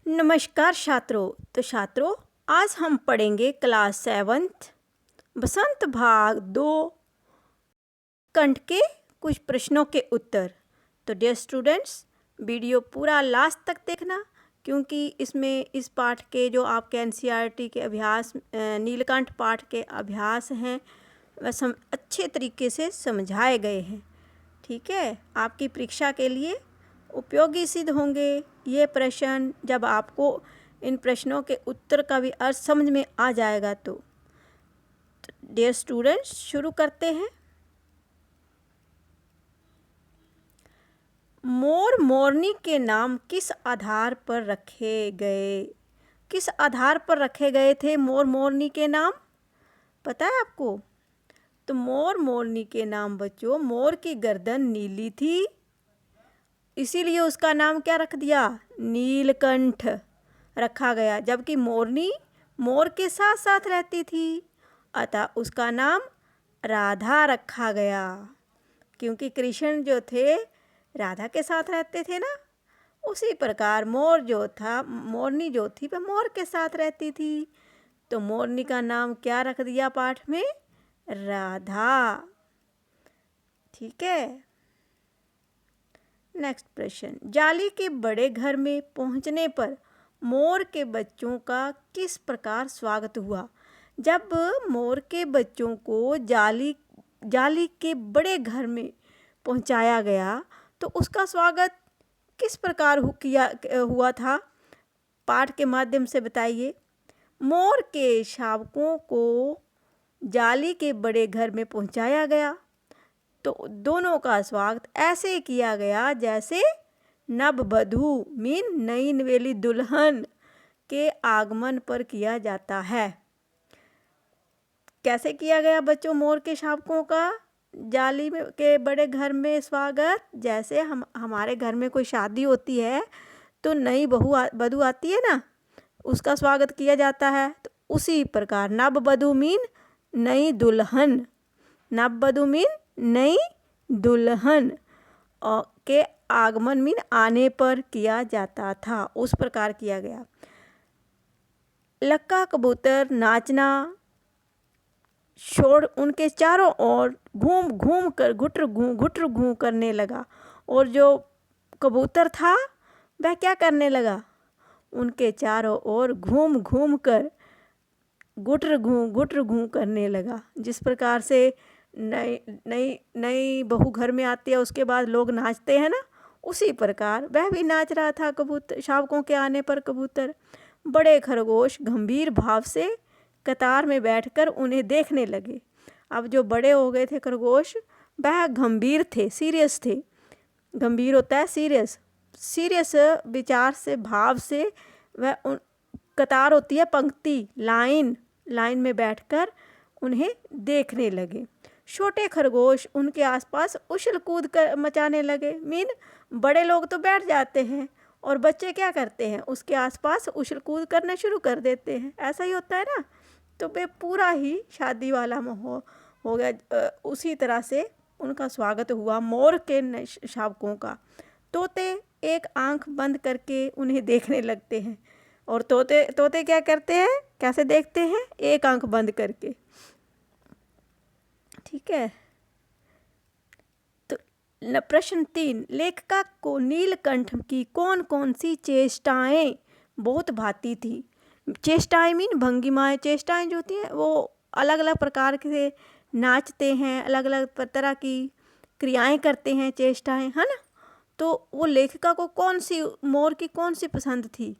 नमस्कार छात्रों। तो छात्रों, आज हम पढ़ेंगे क्लास 7 बसंत भाग 2 कंठ के कुछ प्रश्नों के उत्तर। तो डियर स्टूडेंट्स, वीडियो पूरा लास्ट तक देखना, क्योंकि इसमें इस पाठ के जो आपके एनसीईआरटी के अभ्यास नीलकंठ पाठ के अभ्यास हैं वह अच्छे तरीके से समझाए गए हैं। ठीक है, आपकी परीक्षा के लिए उपयोगी सिद्ध होंगे ये प्रश्न। जब आपको इन प्रश्नों के उत्तर का भी अर्थ समझ में आ जाएगा तो डियर स्टूडेंट्स, शुरू करते हैं। मोर मोरनी के नाम किस आधार पर रखे गए? किस आधार पर रखे गए थे मोर मोरनी के नाम? पता है आपको? तो मोर मोरनी के नाम बच्चों, मोर की गर्दन नीली थी, इसीलिए उसका नाम क्या रख दिया? नीलकंठ रखा गया। जबकि मोरनी मोर के साथ साथ रहती थी, अतः उसका नाम राधा रखा गया, क्योंकि कृष्ण जो थे राधा के साथ रहते थे ना। उसी प्रकार मोर जो था, मोरनी जो थी वह मोर के साथ रहती थी, तो मोरनी का नाम क्या रख दिया पाठ में? राधा। ठीक है, नेक्स्ट प्रश्न। जाली के बड़े घर में पहुंचने पर मोर के बच्चों का किस प्रकार स्वागत हुआ? जब मोर के बच्चों को जाली के बड़े घर में पहुंचाया गया तो उसका स्वागत किस प्रकार हुआ था? पाठ के माध्यम से बताइए। मोर के शावकों को जाली के बड़े घर में पहुंचाया गया तो दोनों का स्वागत ऐसे किया गया जैसे नववधू मीन नई नवेली दुल्हन के आगमन पर किया जाता है। कैसे किया गया बच्चों मोर के शावकों का जाली के बड़े घर में स्वागत? जैसे हमारे घर में कोई शादी होती है तो नई वधू आती है ना, उसका स्वागत किया जाता है। तो उसी प्रकार नववधू मीन नई दुल्हन, नववधू मीन नई दुल्हन के आगमन मीन आने पर किया जाता था, उस प्रकार किया गया। लक्का कबूतर नाचना छोड़ उनके चारों ओर घूम घूम कर घुटर घू करने लगा, और जो कबूतर था वह क्या करने लगा? उनके चारों ओर घूम घूम कर घुटर घू करने लगा। जिस प्रकार से नई नई नई बहू घर में आती है, उसके बाद लोग नाचते हैं ना, उसी प्रकार वह भी नाच रहा था कबूतर। शावकों के आने पर कबूतर बड़े खरगोश गंभीर भाव से कतार में बैठकर उन्हें देखने लगे। अब जो बड़े हो गए थे खरगोश, वह गंभीर थे, सीरियस थे। गंभीर होता है सीरियस, सीरियस विचार से, भाव से वह कतार होती है पंक्ति, लाइन में बैठकर उन्हें देखने लगे। छोटे खरगोश उनके आसपास उछल कूद कर मचाने लगे। मीन बड़े लोग तो बैठ जाते हैं और बच्चे क्या करते हैं? उसके आसपास उछल कूद करना शुरू कर देते हैं। ऐसा ही होता है ना। तो वे पूरा ही शादी वाला माहौल हो गया। उसी तरह से उनका स्वागत हुआ मोर के शावकों का। तोते एक आंख बंद करके उन्हें देखने लगते हैं। और तोते क्या करते हैं? कैसे देखते हैं? एक आंख बंद करके। ठीक है। तो प्रश्न 3, लेखिका को नीलकंठ की कौन कौन सी चेष्टाएं बहुत भाती थी? चेष्टाएं मीन भंगिमाएं। चेष्टाएं जो होती हैं वो अलग अलग प्रकार के नाचते हैं, अलग अलग तरह की क्रियाएं करते हैं, चेष्टाएं, है ना। तो वो लेखिका को कौन सी, मोर की कौन सी पसंद थी?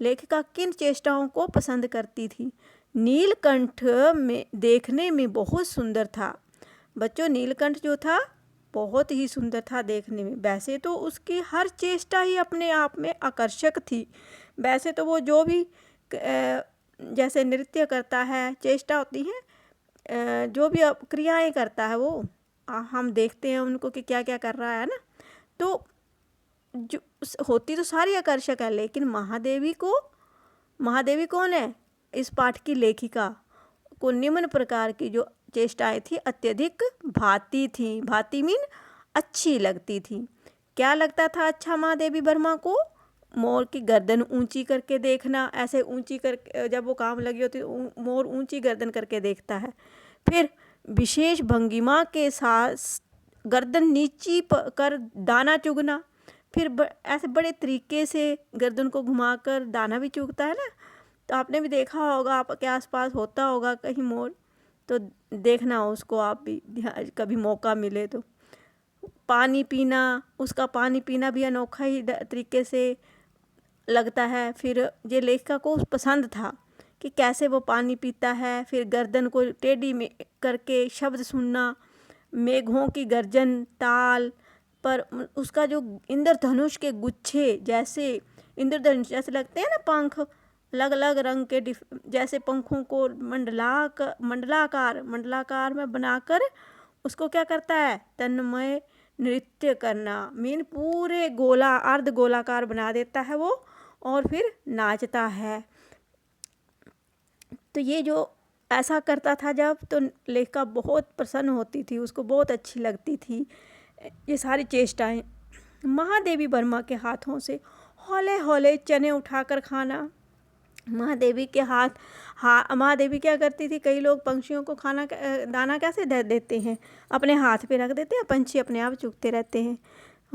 लेखिका किन चेष्टाओं को पसंद करती थी? नीलकंठ में देखने में बहुत सुंदर था बच्चों। नीलकंठ जो था बहुत ही सुंदर था देखने में। वैसे तो उसकी हर चेष्टा ही अपने आप में आकर्षक थी। वैसे तो वो जो भी जैसे नृत्य करता है, चेष्टा होती है, जो भी क्रियाएं करता है वो हम देखते हैं उनको कि क्या क्या कर रहा है ना। तो जो होती तो सारी आकर्षक है, लेकिन महादेवी कौन है? इस पाठ की लेखिका को निम्न प्रकार की जो चेष्टाएं थी अत्यधिक भाती थी। भाती मीन अच्छी लगती थी। क्या लगता था अच्छा महादेवी वर्मा को? मोर की गर्दन ऊंची करके देखना, ऐसे ऊंची करके जब वो काम लगी होती मोर ऊंची गर्दन करके देखता है। फिर विशेष भंगिमा के साथ गर्दन नीची कर दाना चुगना, फिर ऐसे बड़े तरीके से गर्दन को घुमाकर दाना भी चुगता है ना। तो आपने भी देखा होगा, आपके आसपास होता होगा कहीं मोर, तो देखना उसको आप भी कभी मौका मिले तो। पानी पीना, उसका पानी पीना भी अनोखा ही तरीके से लगता है। फिर ये लेखिका को पसंद था कि कैसे वो पानी पीता है। फिर गर्दन को टेढ़ी में करके शब्द सुनना, मेघों की गर्जन ताल पर उसका जो इंद्रधनुष के गुच्छे, जैसे इंद्रधनुष जैसे लगते हैं ना पंख, अलग अलग रंग के जैसे पंखों को मंडलाकार में बनाकर उसको क्या करता है, तन्मय नृत्य करना, मीन पूरे गोला अर्ध गोलाकार बना देता है वो और फिर नाचता है। तो ये जो ऐसा करता था जब, तो लेखिका बहुत प्रसन्न होती थी, उसको बहुत अच्छी लगती थी ये सारी चेष्टाएं। महादेवी वर्मा के हाथों से हौले हौले चने उठाकर खाना। महादेवी के महादेवी क्या करती थी, कई लोग पंछियों को खाना दाना कैसे दे देते हैं, अपने हाथ पे रख देते हैं, पंछी अपने आप चुगते रहते हैं।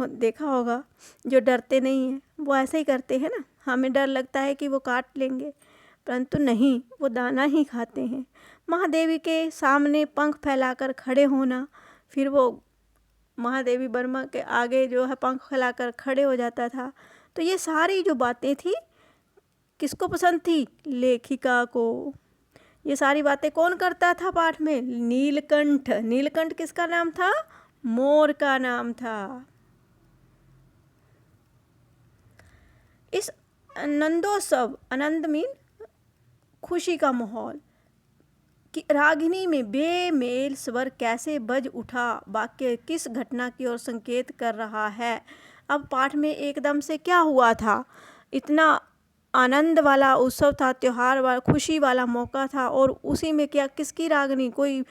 देखा होगा, जो डरते नहीं हैं वो ऐसे ही करते हैं ना। हमें डर लगता है कि वो काट लेंगे, परंतु नहीं, वो दाना ही खाते हैं। महादेवी के सामने पंख फैलाकर खड़े होना, फिर वो महादेवी वर्मा के आगे जो है पंख फैलाकर खड़े हो जाता था। तो ये सारी जो बातें थी किसको पसंद थी, लेखिका को। ये सारी बातें कौन करता था पाठ में, नीलकंठ। नीलकंठ किसका नाम था, मोर का नाम था। इस आनंदोत्सव, आनंद मीन खुशी का माहौल, कि रागिनी में बेमेल स्वर कैसे बज उठा, वाक्य किस घटना की ओर संकेत कर रहा है। अब पाठ में एकदम से क्या हुआ था, इतना आनंद वाला उत्सव था, त्यौहार वाला खुशी वाला मौका था, और उसी में क्या किसकी रागनी, कोई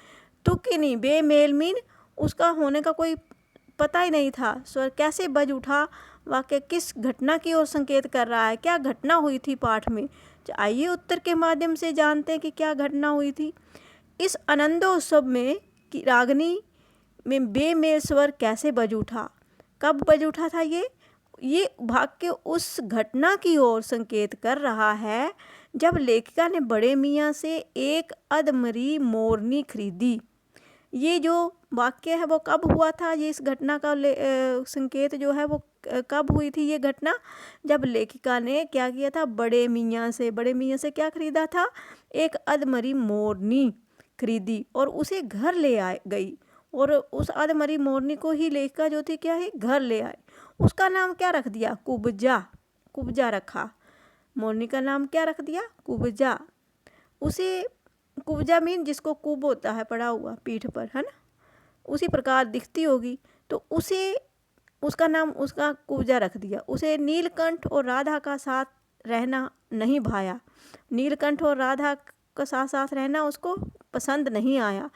तुक ही नहीं, बेमेल मीन उसका होने का कोई पता ही नहीं था। स्वर कैसे बज उठा, वाक्य किस घटना की ओर संकेत कर रहा है, क्या घटना हुई थी पाठ में। आइए उत्तर के माध्यम से जानते हैं कि क्या घटना हुई थी। इस आनंदोत्सव में कि रागनी में बेमेल स्वर कैसे बज उठा, कब बज उठा था, ये वाक्य उस घटना की ओर संकेत कर रहा है जब लेखिका ने बड़े मियाँ से एक अधमरी मोरनी खरीदी। ये जो वाक्य है वो कब हुआ था, ये इस घटना का संकेत जो है वो कब हुई थी ये घटना, जब लेखिका ने क्या किया था, बड़े मियाँ से क्या खरीदा था, एक अधमरी मोरनी खरीदी और उसे घर ले गई। और उस अधमरी मोरनी को ही लेखिका जो थी क्या है, घर ले आए। उसका नाम क्या रख दिया, कुब्जा रखा। मोरनी का नाम क्या रख दिया, कुब्जा। उसे कुब्जा मीन जिसको कुब होता है पड़ा हुआ पीठ पर, है ना, उसी प्रकार दिखती होगी, तो उसे उसका नाम उसका कुब्जा रख दिया। उसे नीलकंठ और राधा का साथ रहना नहीं भाया। नीलकंठ और राधा का साथ साथ रहना उसको पसंद नहीं आया।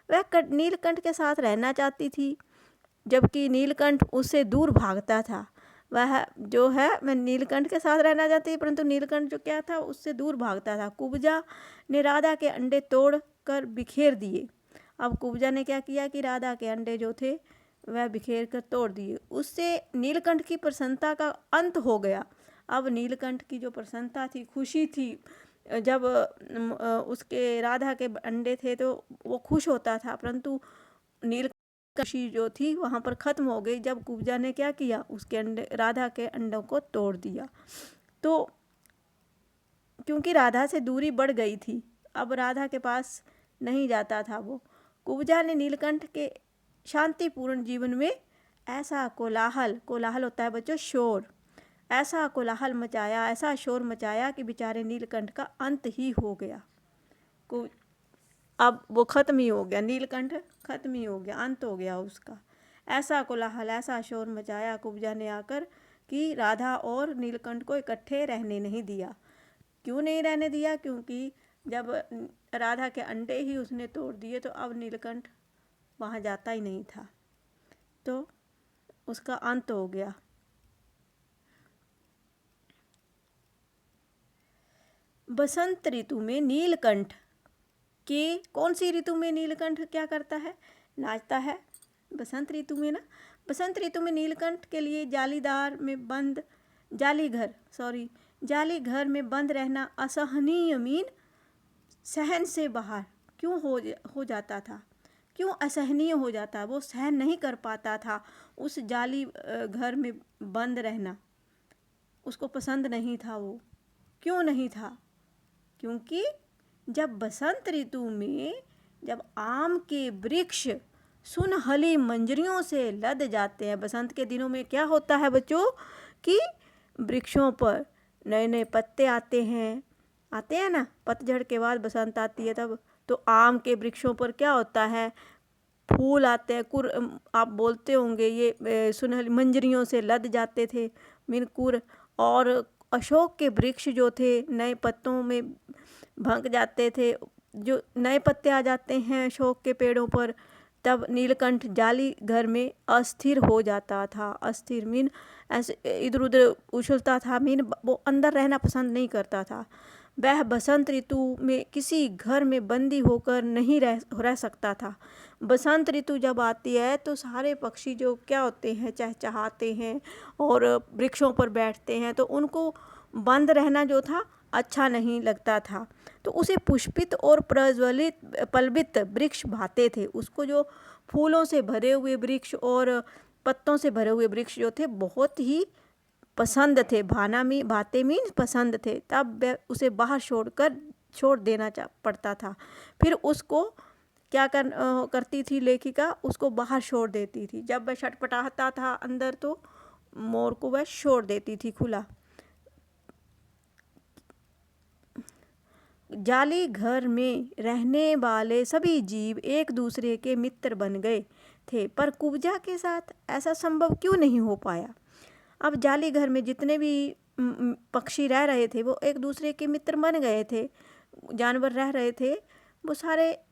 वह नीलकंठ के साथ रहना चाहती थी, जबकि नीलकंठ उससे दूर भागता था। वह जो है, मैं नीलकंठ के साथ रहना चाहती थी, परंतु नीलकंठ जो क्या था, उससे दूर भागता था। कुब्जा ने राधा के अंडे तोड़ कर बिखेर दिए। अब कुब्जा ने क्या किया कि राधा के अंडे जो थे वह बिखेर कर तोड़ दिए। उससे नीलकंठ की प्रसन्नता का अंत हो गया। अब नीलकंठ की जो प्रसन्नता थी, खुशी थी, जब उसके राधा के अंडे थे तो वो खुश होता था, परंतु नीलकंठ खुशी जो थी वहाँ पर ख़त्म हो गई जब कुब्जा ने क्या किया, उसके अंडे, राधा के अंडों को तोड़ दिया। तो क्योंकि राधा से दूरी बढ़ गई थी, अब राधा के पास नहीं जाता था वो। कुब्जा ने नीलकंठ के शांतिपूर्ण जीवन में ऐसा कोलाहल होता है बच्चों, शोर, ऐसा कोलाहल मचाया, ऐसा शोर मचाया कि बेचारे नीलकंठ का अंत ही हो गया। अब वो ख़त्म ही हो गया, नीलकंठ ख़त्म ही हो गया, अंत हो गया उसका। ऐसा कोलाहल, ऐसा शोर मचाया कुब्जा ने आकर कि राधा और नीलकंठ को इकट्ठे रहने नहीं दिया। क्यों नहीं रहने दिया, क्योंकि जब राधा के अंडे ही उसने तोड़ दिए तो अब नीलकंठ वहाँ जाता ही नहीं था। तो उसका अंत हो गया। बसंत ऋतु में नीलकंठ के, कौन सी ऋतु में नीलकंठ क्या करता है? नाचता है। बसंत ऋतु में ना, बसंत ऋतु में नीलकंठ के लिए जाली घर में बंद रहना असहनीय मीन सहन से बाहर क्यों हो जाता था? क्यों असहनीय हो जाता? वो सहन नहीं कर पाता था उस जाली घर में बंद रहना, उसको पसंद नहीं था वो। क्यों नहीं था? क्योंकि जब बसंत ऋतु में जब आम के वृक्ष सुनहली मंजरियों से लद जाते हैं, बसंत के दिनों में क्या होता है बच्चों कि वृक्षों पर नए नए पत्ते आते हैं ना, पतझड़ के बाद बसंत आती है तब। तो आम के वृक्षों पर क्या होता है, फूल आते हैं, आप बोलते होंगे ये सुनहली मंजरियों से लद जाते थे, मिनकुर। और अशोक के वृक्ष जो थे नए पत्तों में भंग जाते थे, जो नए पत्ते आ जाते हैं अशोक के पेड़ों पर, तब नीलकंठ जाली घर में अस्थिर हो जाता था। अस्थिर मीन ऐसे इधर उधर उछलता था, मीन वो अंदर रहना पसंद नहीं करता था। वह बसंत ऋतु में किसी घर में बंदी होकर नहीं रह सकता था। बसंत ऋतु जब आती है तो सारे पक्षी जो क्या होते हैं, चहचहाते हैं और वृक्षों पर बैठते हैं, तो उनको बंद रहना जो था अच्छा नहीं लगता था। तो उसे पुष्पित और प्रज्वलित पल्लवित वृक्ष भाते थे। उसको जो फूलों से भरे हुए वृक्ष और पत्तों से भरे हुए वृक्ष जो थे बहुत ही पसंद थे। भाते मीन पसंद थे। तब वह उसे बाहर छोड़ देना पड़ता था। फिर उसको क्या करती थी लेखिका, उसको बाहर छोड़ देती थी। जब वह छटपटाता था अंदर तो मोर को वह छोड़ देती थी खुला। जाली घर में रहने वाले सभी जीव एक दूसरे के मित्र बन गए थे, पर कुब्जा के साथ ऐसा संभव क्यों नहीं हो पाया? अब जाली घर में जितने भी पक्षी रह रहे थे वो एक दूसरे के मित्र बन गए थे, जानवर रह रहे थे वो सारे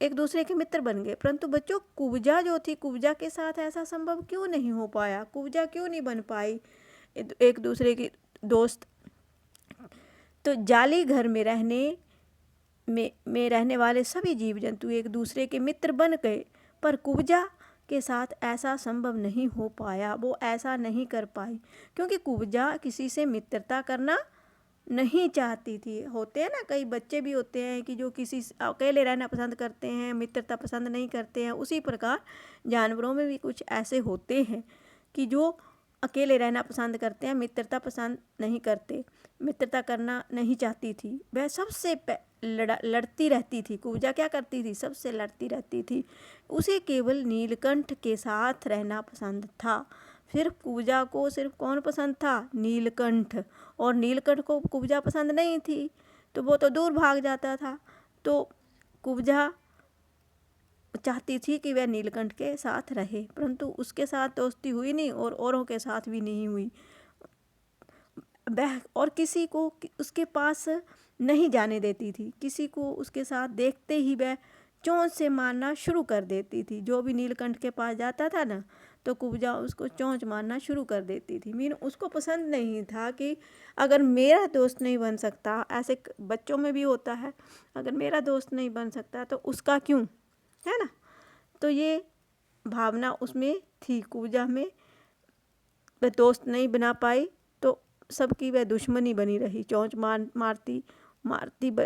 एक दूसरे के मित्र बन गए, परंतु बच्चों कुब्जा जो थी, कुब्जा के साथ ऐसा संभव क्यों नहीं हो पाया? कुब्जा क्यों नहीं बन पाई एक दूसरे की दोस्त? तो जाली घर में रहने वाले सभी जीव जंतु एक दूसरे के मित्र बन गए, पर कुब्जा के साथ ऐसा संभव नहीं हो पाया। वो ऐसा नहीं कर पाई क्योंकि कुब्जा किसी से मित्रता करना नहीं चाहती थी। होते हैं ना, कई बच्चे भी होते हैं कि जो किसी अकेले रहना पसंद करते हैं, मित्रता पसंद नहीं करते हैं। उसी प्रकार जानवरों में भी कुछ ऐसे होते हैं कि जो अकेले रहना पसंद करते हैं, मित्रता पसंद नहीं करते, मित्रता करना नहीं चाहती थी। वह सबसे लड़ती रहती थी। कुब्जा क्या करती थी? सबसे लड़ती रहती थी। उसे केवल नीलकंठ के साथ रहना पसंद था। सिर्फ कुब्जा को सिर्फ कौन पसंद था? नीलकंठ। और नीलकंठ को कुब्जा पसंद नहीं थी तो वो तो दूर भाग जाता था। तो कुब्जा चाहती थी कि वह नीलकंठ के साथ रहे, परंतु उसके साथ दोस्ती हुई नहीं और औरों के साथ भी नहीं हुई। वह और किसी को उसके पास नहीं जाने देती थी। किसी को उसके साथ देखते ही वह चोंच से मारना शुरू कर देती थी। जो भी नीलकंठ के पास जाता था ना तो कुब्जा उसको चोंच मारना शुरू कर देती थी। मीन उसको पसंद नहीं था कि अगर मेरा दोस्त नहीं बन सकता, ऐसे बच्चों में भी होता है, अगर मेरा दोस्त नहीं बन सकता तो उसका क्यों, है ना। तो ये भावना उसमें थी, कुब्जा में। वह दोस्त नहीं बना पाई तो सबकी वह दुश्मनी बनी रही। चोंच मारती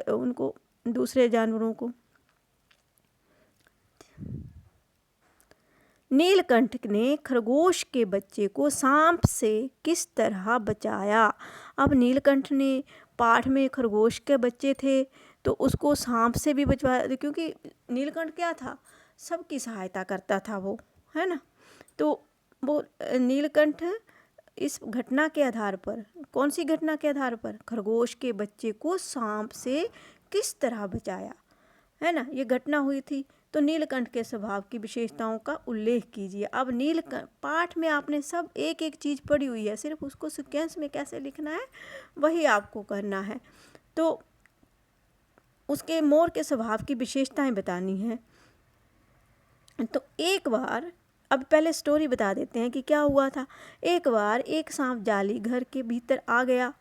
उनको, दूसरे जानवरों को। नीलकंठ ने खरगोश के बच्चे को सांप से किस तरह बचाया? अब नीलकंठ ने पाठ में खरगोश के बच्चे थे तो उसको सांप से भी बचवाया, क्योंकि नीलकंठ क्या था, सबकी सहायता करता था वो, है ना। तो वो नीलकंठ इस घटना के आधार पर, कौन सी घटना के आधार पर? खरगोश के बच्चे को सांप से किस तरह बचाया, है ना, ये घटना हुई थी। तो नीलकंठ के स्वभाव की विशेषताओं का उल्लेख कीजिए। अब नीलकंठ पाठ में आपने सब एक एक चीज़ पढ़ी हुई है, सिर्फ उसको सीक्वेंस में कैसे लिखना है वही आपको करना है। तो उसके मोर के स्वभाव की विशेषताएं बतानी है। तो एक बार अब पहले स्टोरी बता देते हैं कि क्या हुआ था। एक बार एक सांप जाली घर के भीतर आ गया।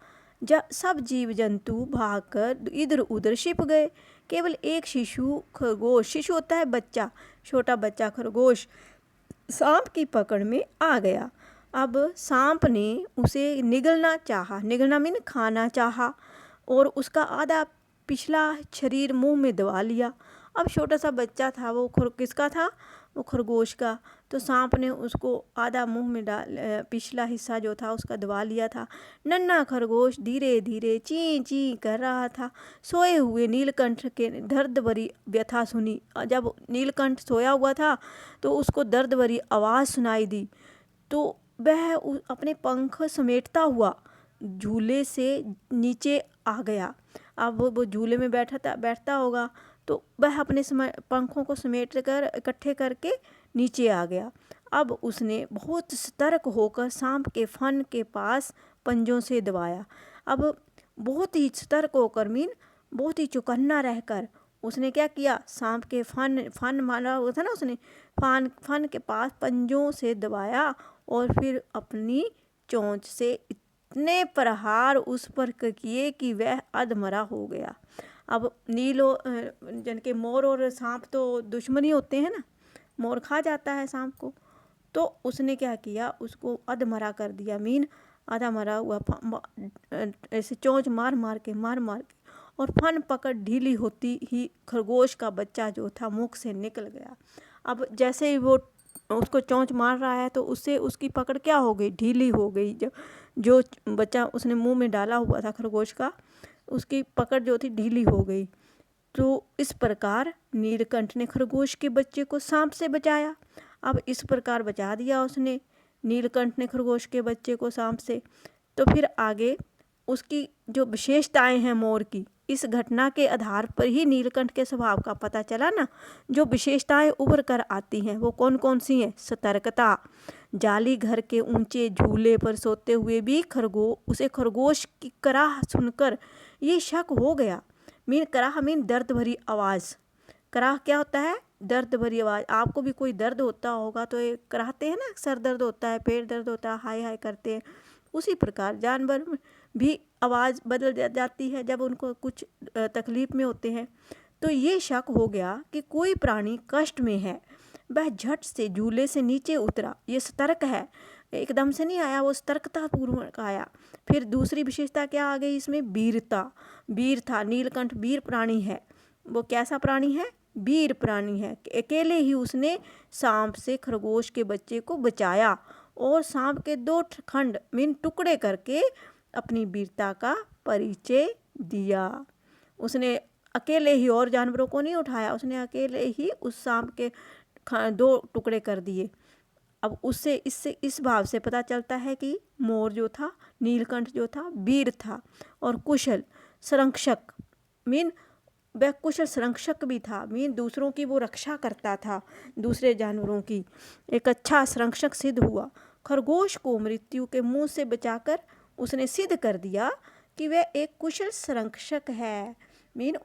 जब सब जीव जंतु भागकर इधर उधर छिप गए। केवल एक शिशु खरगोश, शिशु होता है बच्चा, छोटा बच्चा खरगोश, सांप की पकड़ में आ गया। अब सांप ने उसे निगलना चाहा, निगलना मीन खाना चाहा, और उसका आधा पिछला शरीर मुंह में दबा लिया। अब छोटा सा बच्चा था, वो किसका था, वो खरगोश का। तो सांप ने उसको आधा मुंह में डाल, पिछला हिस्सा जो था उसका दबा लिया था। नन्हा खरगोश धीरे धीरे ची ची कर रहा था। सोए हुए नीलकंठ के दर्द भरी व्यथा सुनी। जब नीलकंठ सोया हुआ था तो उसको दर्द भरी आवाज़ सुनाई दी। तो वह अपने पंख समेटता हुआ झूले से नीचे आ गया। अब वो झूले में बैठता होगा, तो वह अपने पंखों को समेट कर इकट्ठे करके नीचे आ गया। अब उसने बहुत सतर्क होकर सांप के फन के पास पंजों से दबाया। अब बहुत ही सतर्क होकर मीन बहुत ही चौकन्ना रहकर उसने क्या किया, सांप के फन मारा हुआ था ना, उसने फन के पास पंजों से दबाया और फिर अपनी चोंच से इतने प्रहार उस पर किए कि वह अधमरा हो गया। अब जिनके मोर और सांप तो दुश्मनी होते हैं ना, मोर खा जाता है सांप को। तो उसने क्या किया, उसको अधमरा कर दिया, मीन आधा मरा हुआ ऐसे चोंच मार मार के और फन पकड़ ढीली होती ही खरगोश का बच्चा जो था मुख से निकल गया। अब जैसे ही वो उसको चोंच मार रहा है तो उससे उसकी पकड़ क्या हो गई, ढीली हो गई। जो बच्चा उसने मुंह में डाला हुआ था खरगोश का, उसकी पकड़ जो थी ढीली हो गई। तो इस प्रकार नीलकंठ ने खरगोश के बच्चे को सांप से बचाया। अब इस प्रकार बचा दिया उसने, नीलकंठ ने खरगोश के बच्चे को सांप से। तो फिर आगे उसकी जो विशेषताएं हैं मोर की, इस घटना के आधार पर ही नीलकंठ के स्वभाव का पता चला ना। जो विशेषताएं उभर कर आती हैं वो कौन कौन सी हैं, सतर्कता, जाली घर के ऊंचे झूले पर सोते हुए भी उसे खरगोश की कराह सुनकर ये शक हो गया। मीन कराह मीन दर्द भरी आवाज़, कराह क्या होता है, दर्द भरी आवाज़। आपको भी कोई दर्द होता होगा तो ये कराहते हैं ना, सर दर्द होता है, पेट दर्द होता है, हाय हाय करते हैं। उसी प्रकार जानवर भी आवाज़ बदल जाती है जब उनको कुछ तकलीफ़ में होते हैं। तो ये शक हो गया कि कोई प्राणी कष्ट में है। वह झट से झूले से नीचे उतरा। ये सतर्क है, एकदम से नहीं आया, वो सतर्कता पूर्वक आया। फिर दूसरी विशेषता क्या आ गई इसमें, वीरता। वीर था, नीलकंठ वीर प्राणी है। वो कैसा प्राणी है, वीर प्राणी है। अकेले ही उसने सांप से खरगोश के बच्चे को बचाया और सांप के 2 खंड मीन टुकड़े करके अपनी वीरता का परिचय दिया। उसने अकेले ही, और जानवरों को नहीं उठाया, उसने अकेले ही उस सांप के 2 टुकड़े कर दिए। अब उससे इस भाव से पता चलता है कि मोर जो था, नीलकंठ जो था, वीर था और कुशल संरक्षक। मीन वह कुशल संरक्षक भी था, मीन दूसरों की वो रक्षा करता था, दूसरे जानवरों की एक अच्छा संरक्षक सिद्ध हुआ। खरगोश को मृत्यु के मुंह से बचाकर उसने सिद्ध कर दिया कि वह एक कुशल संरक्षक है, मीन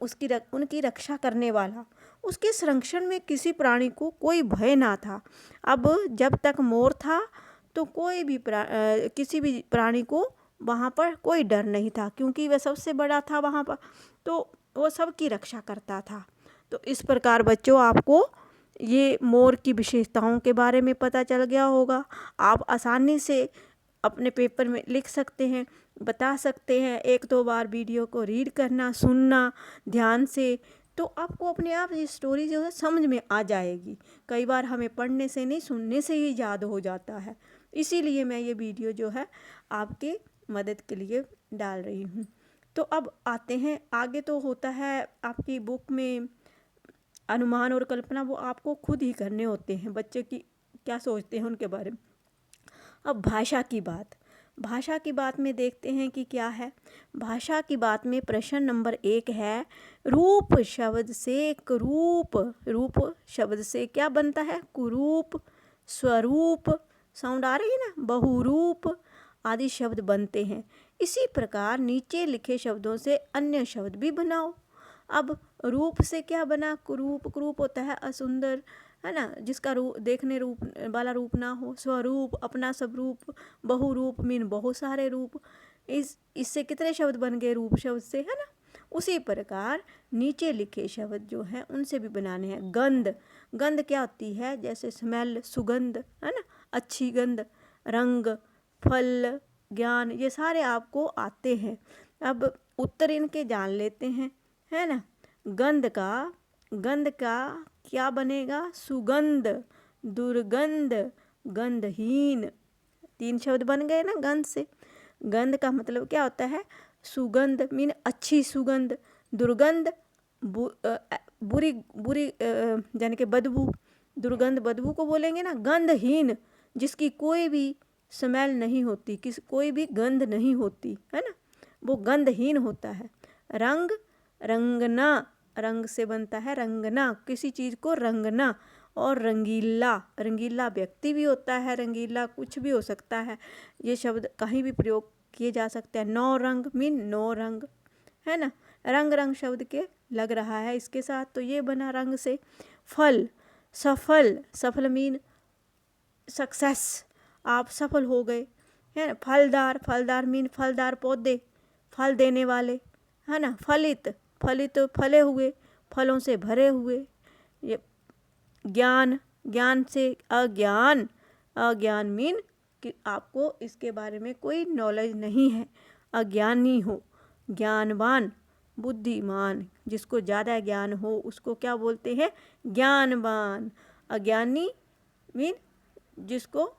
उनकी रक्षा करने वाला। उसके संरक्षण में किसी प्राणी को कोई भय ना था। अब जब तक मोर था तो कोई भी किसी भी प्राणी को वहाँ पर कोई डर नहीं था, क्योंकि वह सबसे बड़ा था वहाँ पर, तो वो सबकी रक्षा करता था। तो इस प्रकार बच्चों आपको ये मोर की विशेषताओं के बारे में पता चल गया होगा। आप आसानी से अपने पेपर में लिख सकते हैं, बता सकते हैं। 1-2 बार वीडियो को रीड करना, सुनना ध्यान से, तो आपको अपने आप ये स्टोरी जो है समझ में आ जाएगी। कई बार हमें पढ़ने से नहीं, सुनने से ही याद हो जाता है। इसीलिए मैं ये वीडियो जो है आपके मदद के लिए डाल रही हूँ। तो अब आते हैं आगे। तो होता है आपकी बुक में अनुमान और कल्पना, वो आपको खुद ही करने होते हैं, बच्चे की क्या सोचते हैं उनके बारे में। अब भाषा की बात में देखते हैं कि क्या है। भाषा की बात में प्रश्न नंबर 1 है, रूप शब्द से कुरूप, रूप शब्द से क्या बनता है, कुरूप, स्वरूप, साउंड आ रही है ना, बहुरूप आदि शब्द बनते हैं। इसी प्रकार नीचे लिखे शब्दों से अन्य शब्द भी बनाओ। अब रूप से क्या बना, कुरूप, कुरूप होता है असुंदर, है ना, जिसका रूप देखने रूप वाला रूप ना हो। स्वरूप, अपना स्वरूप। बहुरूप मीन बहुत सारे रूप। इससे कितने शब्द बन गए रूप शब्द से, है ना। उसी प्रकार नीचे लिखे शब्द जो हैं उनसे भी बनाने हैं। गंध, गंध क्या होती है, जैसे स्मेल, सुगंध, है ना, अच्छी गंध। रंग, फल, ज्ञान, ये सारे आपको आते हैं। अब उत्तर इनके जान लेते हैं, है ना। गंध का क्या बनेगा, सुगंध, दुर्गंध, गंधहीन। 3 शब्द बन गए ना गंध से। गंध का मतलब क्या होता है, सुगंध मीन अच्छी सुगंध। दुर्गंध बुरी बुरी यानी कि बदबू। दुर्गंध बदबू को बोलेंगे ना। गंधहीन जिसकी कोई भी स्मेल नहीं होती, कोई भी गंध नहीं होती, है ना, वो गंधहीन होता है। रंग, रंगना, रंग से बनता है रंगना, किसी चीज़ को रंगना। और रंगीला, रंगीला व्यक्ति भी होता है, रंगीला कुछ भी हो सकता है। ये शब्द कहीं भी प्रयोग किए जा सकते हैं। नौ रंग मीन 9 रंग, है ना। रंग रंग शब्द के लग रहा है इसके साथ, तो ये बना रंग से। फल, सफल, सफल मीन सक्सेस, आप सफल हो गए, है ना। फलदार, फलदार मीन फलदार पौधे, फल देने वाले, है ना। फलित, फलित फले हुए, फलों से भरे हुए। ये ज्ञान, ज्ञान से अज्ञान, अज्ञान मीन कि आपको इसके बारे में कोई नॉलेज नहीं है, अज्ञानी हो। ज्ञानवान, बुद्धिमान, जिसको ज़्यादा ज्ञान हो उसको क्या बोलते हैं, ज्ञानवान। अज्ञानी मीन जिसको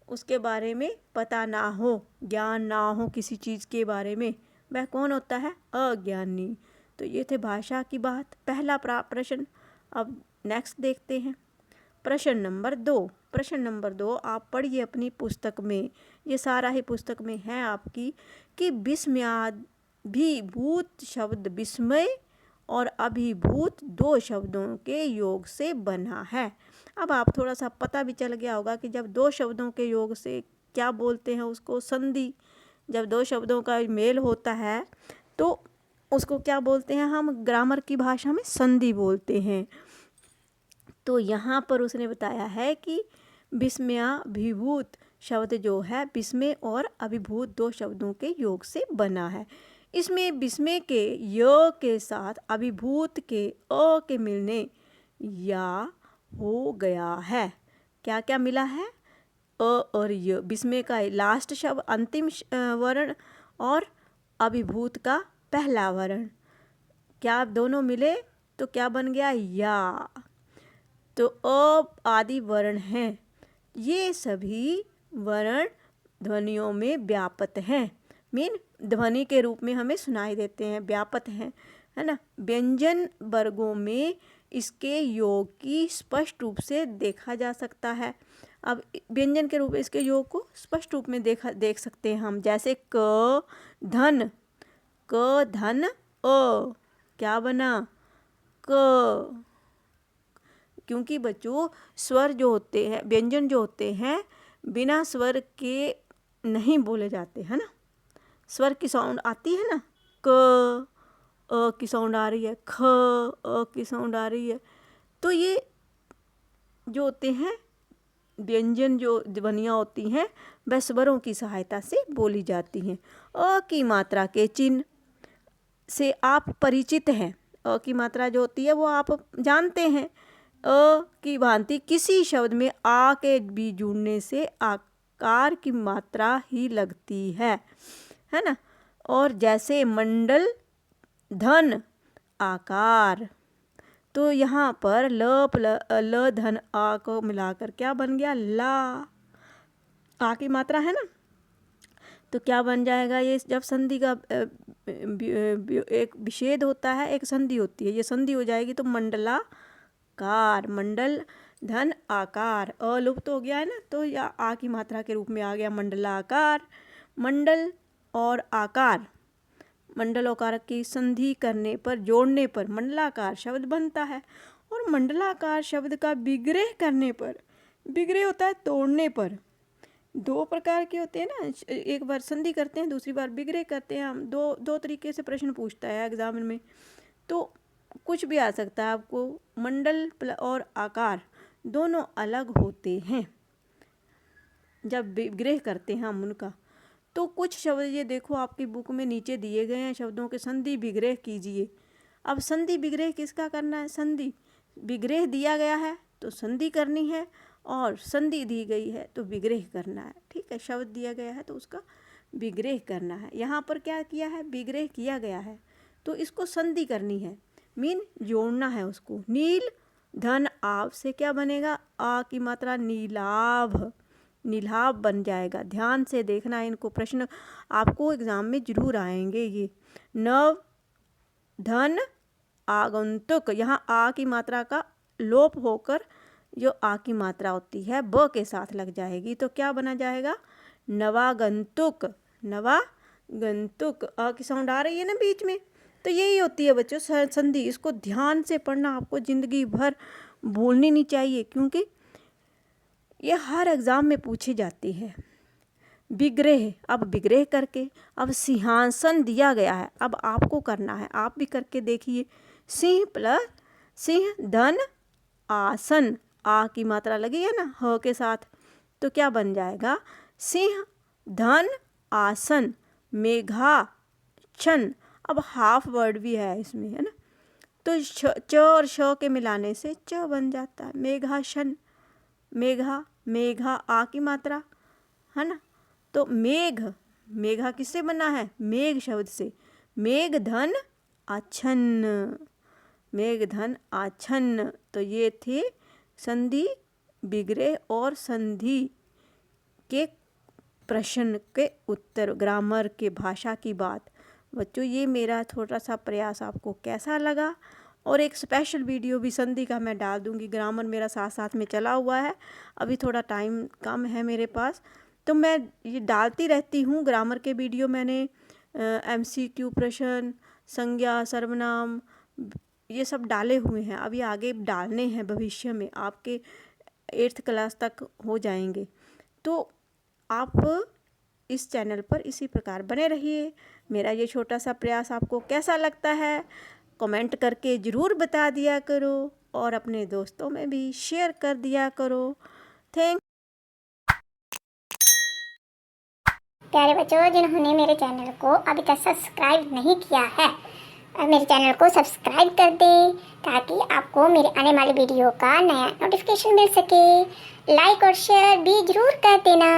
उसके बारे में पता ना हो, ज्ञान ना हो किसी चीज़ के बारे में, वह कौन होता है, अज्ञानी। तो ये थे भाषा की बात, पहला प्रश्न। अब नेक्स्ट देखते हैं प्रश्न नंबर 2। प्रश्न नंबर 2 आप पढ़िए अपनी पुस्तक में, ये सारा ही पुस्तक में है आपकी, कि विस्मयाभिभूत शब्द विस्मय और अभिभूत 2 शब्दों के योग से बना है। अब आप थोड़ा सा पता भी चल गया होगा कि जब 2 शब्दों के योग से क्या बोलते हैं उसको, संधि। जब 2 शब्दों का मेल होता है तो उसको क्या बोलते हैं, हम ग्रामर की भाषा में संधि बोलते हैं। तो यहाँ पर उसने बताया है कि विस्मयाभिभूत शब्द जो है विस्मय और अभिभूत 2 शब्दों के योग से बना है। इसमें विस्मय के य के साथ अभिभूत के अ के मिलने या हो गया है। क्या क्या मिला है, अ और य। विस्मय का लास्ट शब्द अंतिम वर्ण और अभिभूत का पहला वर्ण, क्या दोनों मिले तो क्या बन गया, या। तो अ आदि वर्ण हैं, ये सभी वर्ण ध्वनियों में व्याप्त हैं, मीन ध्वनि के रूप में हमें सुनाई देते हैं, व्याप्त हैं, है ना। व्यंजन वर्गों में इसके योग की स्पष्ट रूप से देखा जा सकता है। अब व्यंजन के रूप में इसके योग को स्पष्ट रूप में देख सकते हैं हम, जैसे क धन, क धन अ, क्या बना, क। क्योंकि बच्चों स्वर जो होते हैं, व्यंजन जो होते हैं बिना स्वर के नहीं बोले जाते, है ना। स्वर की साउंड आती है ना, क अ की साउंड आ रही है, ख अ की साउंड आ रही है। तो ये जो होते हैं व्यंजन, जो ध्वनियाँ होती हैं वह स्वरों की सहायता से बोली जाती हैं। अ की मात्रा के चिन्ह से आप परिचित हैं। अ की मात्रा जो होती है वो आप जानते हैं। अ की भांति किसी शब्द में आ के भी जुड़ने से आकार की मात्रा ही लगती है ना। और जैसे मंडल, धन, आकार, तो यहाँ पर ल धन आ को मिलाकर क्या बन गया, ला। आ की मात्रा है ना, तो क्या बन जाएगा, ये जब संधि का एक विच्छेद होता है, एक संधि होती है, ये संधि हो जाएगी तो मंडलाकार। मंडल धन आकार, अ लुप्त हो गया है ना, तो या आ की मात्रा के रूप में आ गया मंडलाकार। मंडल और आकार, मंडल आकार की संधि करने पर, जोड़ने पर मंडलाकार शब्द बनता है। और मंडलाकार शब्द का विग्रह करने पर, विग्रह होता है तोड़ने पर। 2 प्रकार के होते हैं ना, एक बार संधि करते हैं, दूसरी बार विग्रह करते हैं हम। दो तरीके से प्रश्न पूछता है एग्जाम में। तो कुछ भी आ सकता है आपको। मंडल और आकार दोनों अलग होते हैं जब विग्रह करते हैं हम उनका। तो कुछ शब्द ये देखो आपकी बुक में नीचे दिए गए हैं, शब्दों के संधि विग्रह कीजिए। अब संधि विग्रह किसका करना है? संधि विग्रह दिया गया है तो संधि करनी है, और संधि दी गई है तो विग्रह करना है। ठीक है, शब्द दिया गया है तो उसका विग्रह करना है। यहाँ पर क्या किया है? विग्रह किया गया है तो इसको संधि करनी है, मीन जोड़ना है उसको। नील धन आव से क्या बनेगा? आ की मात्रा नीलाभ, नीलाभ बन जाएगा। ध्यान से देखना है, इनको प्रश्न आपको एग्जाम में जरूर आएंगे ये। नव धन आगंतुक, यहाँ आ की मात्रा का लोप होकर जो आ की मात्रा होती है ब के साथ लग जाएगी तो क्या बना जाएगा? नवागंतुक। नवागंतुक, आ की साउंड आ रही है ना बीच में, तो यही होती है बच्चों संधि। इसको ध्यान से पढ़ना, आपको ज़िंदगी भर भूलनी नहीं चाहिए, क्योंकि ये हर एग्ज़ाम में पूछी जाती है। विग्रह, अब विग्रह करके, अब सिंहासन दिया गया है, अब आपको करना है, आप भी करके देखिए। सिंह प्लस सिंह धन आसन, आ की मात्रा लगी है ना ह के साथ, तो क्या बन जाएगा? सिंह धन आसन मेघाच्छन। अब हाफ वर्ड भी है इसमें, है ना, तो च और श के मिलाने से च बन जाता है। मेघाशन, मेघा, मेघा आ की मात्रा है ना, तो मेघ, मेघा किससे बना है? मेघ शब्द से। मेघ धन आच्छन्न, मेघ धन आच्छन्न। तो ये थे संधि विग्रह और संधि के प्रश्न के उत्तर, ग्रामर के भाषा की बात। बच्चों ये मेरा छोटा सा प्रयास आपको कैसा लगा? और एक स्पेशल वीडियो भी संधि का मैं डाल दूंगी। ग्रामर मेरा साथ साथ में चला हुआ है, अभी थोड़ा टाइम कम है मेरे पास, तो मैं ये डालती रहती हूँ ग्रामर के वीडियो। मैंने MCQ प्रश्न, संज्ञा, सर्वनाम, ये सब डाले हुए हैं, अभी आगे डालने हैं भविष्य में, आपके 8th क्लास तक हो जाएंगे। तो आप इस चैनल पर इसी प्रकार बने रहिए। मेरा ये छोटा सा प्रयास आपको कैसा लगता है कमेंट करके ज़रूर बता दिया करो, और अपने दोस्तों में भी शेयर कर दिया करो। थैंक प्यारे बच्चों, जिन्होंने मेरे चैनल को अभी तक सब्सक्राइब नहीं किया है, मेरे चैनल को सब्सक्राइब कर दें ताकि आपको मेरे आने वाली वीडियो का नया नोटिफिकेशन मिल सके। लाइक और शेयर भी जरूर कर देना।